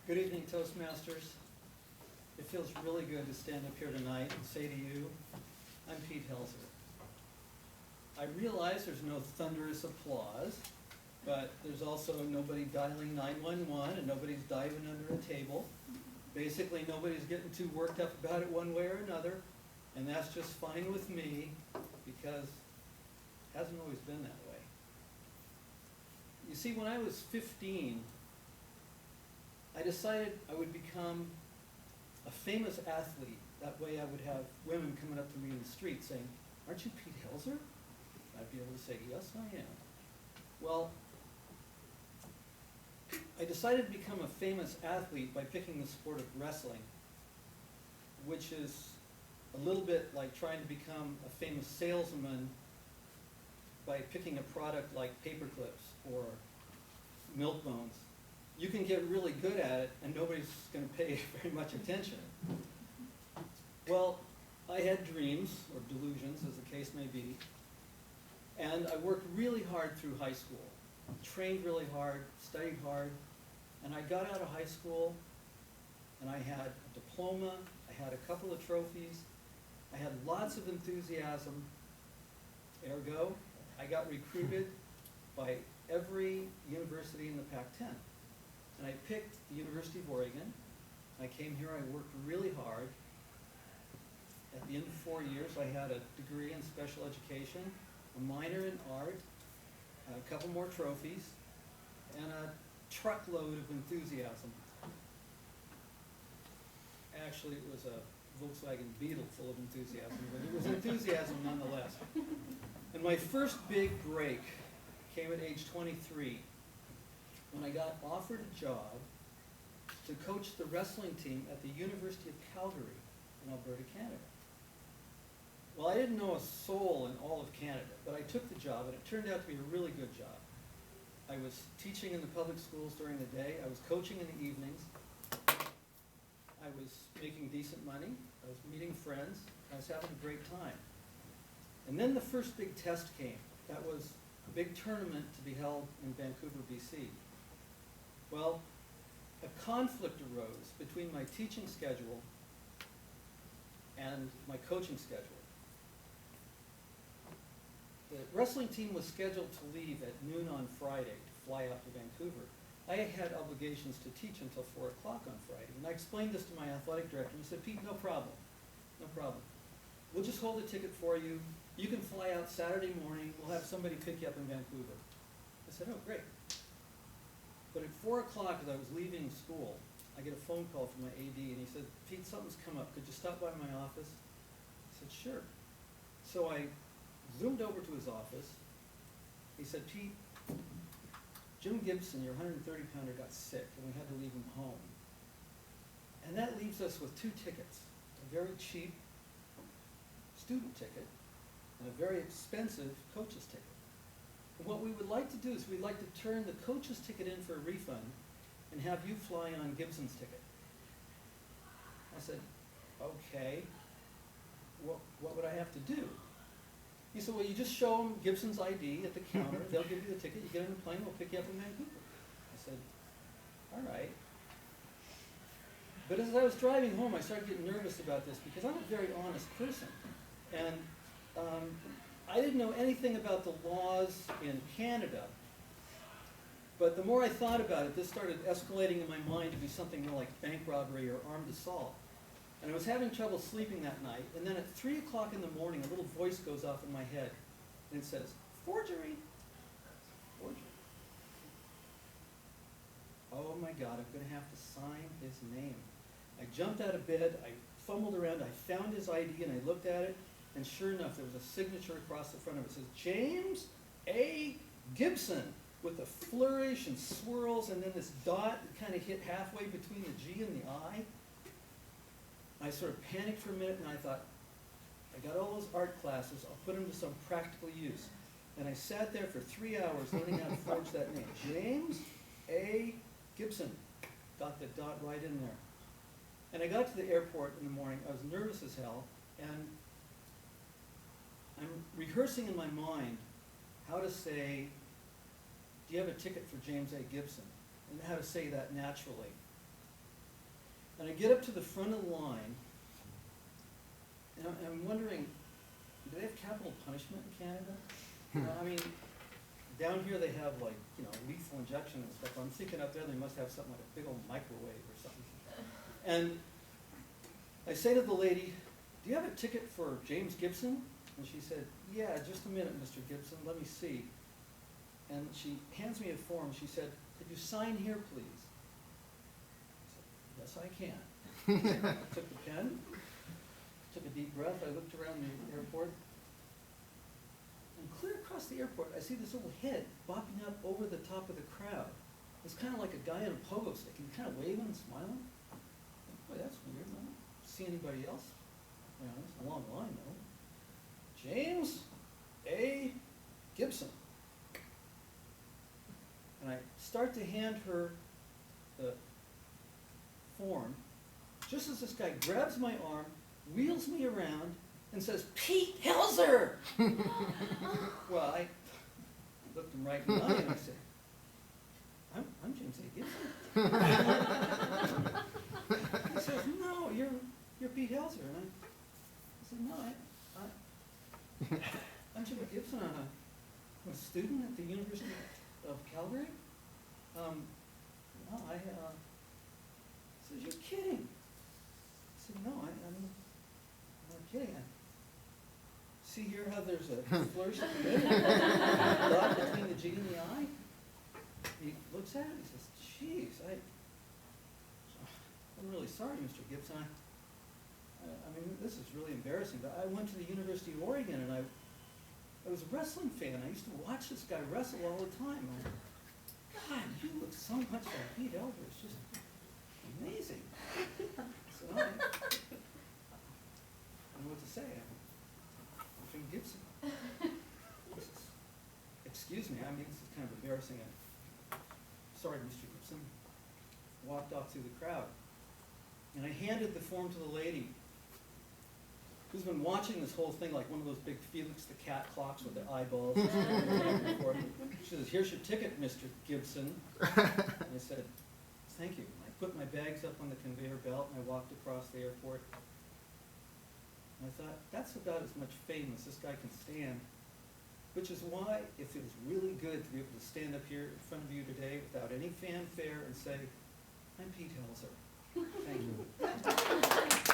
Good evening, Toastmasters. It feels really good to stand up here tonight and say to you, I'm Pete Helzer. I realize there's no thunderous applause, but there's also nobody dialing 911 and nobody's diving under a table. Basically, nobody's getting too worked up about it one way or another, and that's just fine with me because it hasn't always been that way. You see, when I was 15, I decided I would become a famous athlete. That way I would have women coming up to me in the street saying, "Aren't you Pete Helzer?" I'd be able to say, "Yes, I am." Well, I decided to become a famous athlete by picking the sport of wrestling, which is a little bit like trying to become a famous salesman by picking a product like paper clips or milk bones. You can get really good at it and nobody's going to pay very much attention. Well, I had dreams, or delusions as the case may be, and I worked really hard through high school. Trained really hard, studied hard, and I got out of high school and I had a diploma, I had a couple of trophies, I had lots of enthusiasm. Ergo, I got recruited by every university in the Pac-10. And I picked the University of Oregon. I came here, I worked really hard. At the end of 4 years, I had a degree in special education, a minor in art, a couple more trophies, and a truckload of enthusiasm. Actually, it was a Volkswagen Beetle full of enthusiasm, but it was enthusiasm nonetheless. And my first big break came at age 23, when I got offered a job to coach the wrestling team at the University of Calgary in Alberta, Canada. Well, I didn't know a soul in all of Canada, but I took the job, and it turned out to be a really good job. I was teaching in the public schools during the day, I was coaching in the evenings, I was making decent money, I was meeting friends, I was having a great time. And then the first big test came. That was a big tournament to be held in Vancouver, BC. Well, a conflict arose between my teaching schedule and my coaching schedule. The wrestling team was scheduled to leave at noon on Friday to fly out to Vancouver. I had obligations to teach until 4 o'clock on Friday, and I explained this to my athletic director, and he said, "Pete, no problem, no problem. We'll just hold a ticket for you. You can fly out Saturday morning. We'll have somebody pick you up in Vancouver." I said, "Oh, great." But at 4 o'clock, as I was leaving school, I get a phone call from my AD, and he said, "Pete, something's come up. Could you stop by my office?" I said, "Sure." So I zoomed over to his office. He said, "Pete, Jim Gibson, your 130-pounder, got sick, and we had to leave him home. And that leaves us with 2 tickets, a very cheap student ticket and a very expensive coach's ticket. And what we would like to do is we'd like to turn the coach's ticket in for a refund and have you fly on Gibson's ticket." I said, "Okay, what would I have to do?" He said, "Well, you just show them Gibson's ID at the counter, they'll give you the ticket, you get on the plane, we'll pick you up in Vancouver." I said, "All right." But as I was driving home, I started getting nervous about this because I'm a very honest person. And I didn't know anything about the laws in Canada. But the more I thought about it, this started escalating in my mind to be something more like bank robbery or armed assault. And I was having trouble sleeping that night. And then at 3 o'clock in the morning, a little voice goes off in my head. And it says, "Forgery, forgery." Oh my God, I'm going to have to sign his name. I jumped out of bed, I fumbled around, I found his ID, and I looked at it. And sure enough, there was a signature across the front of it. It says, "James A. Gibson," with a flourish and swirls, and then this dot that kind of hit halfway between the G and the I. I sort of panicked for a minute, and I thought, I got all those art classes, I'll put them to some practical use. And I sat there for 3 hours learning how to forge that name. James A. Gibson. Got the dot right in there. And I got to the airport in the morning, I was nervous as hell, and I'm rehearsing in my mind how to say, "Do you have a ticket for James A. Gibson?" and how to say that naturally. And I get up to the front of the line, and I'm wondering, do they have capital punishment in Canada? I mean, down here they have like, lethal injection and stuff. I'm thinking up there they must have something like a big old microwave or something. And I say to the lady, do you have a ticket for James Gibson? And she said, yeah, just a minute, Mr. Gibson, let me see. And she hands me a form. She said, could you sign here, please? I said, yes, I can. I took the pen, took a deep breath. I looked around the airport. And clear across the airport, I see this little head bopping up over the top of the crowd. It's kind of like a guy in a pogo stick. He's kind of waving and smiling. Boy, that's weird. I don't see anybody else. It's a long line, though. James A. Gibson. And I start to hand her the form, just as this guy grabs my arm, wheels me around, and says, Pete Helzer! Well, I looked him right in the eye and I said, I'm James A. Gibson. He says, no, you're Pete Helzer. And I said, no, I'm Jim Gibson. I'm a student at the University of Calgary. No, I said, you're kidding. I said, no, I'm not kidding. See here how there's a flourish at the middle, a dot between the G and the I? He looks at it and he says, geez, I'm really sorry, Mr. Gibson. I mean, this is really embarrassing, but I went to the University of Oregon and I was a wrestling fan. I used to watch this guy wrestle all the time. God, you look so much like Pete Helzer. It's just amazing. So I don't know what to say. I'm Jim Gibson. Excuse me, I mean, this is kind of embarrassing. Sorry, Mr. Gibson. Walked off through the crowd. And I handed the form to the lady who's been watching this whole thing like one of those big Felix the Cat clocks with their eyeballs. She says, here's your ticket, Mr. Gibson. And I said, thank you. And I put my bags up on the conveyor belt and I walked across the airport. And I thought, that's about as much fame as this guy can stand. Which is why it feels really good to be able to stand up here in front of you today without any fanfare and say, I'm Pete Helzer. Thank you.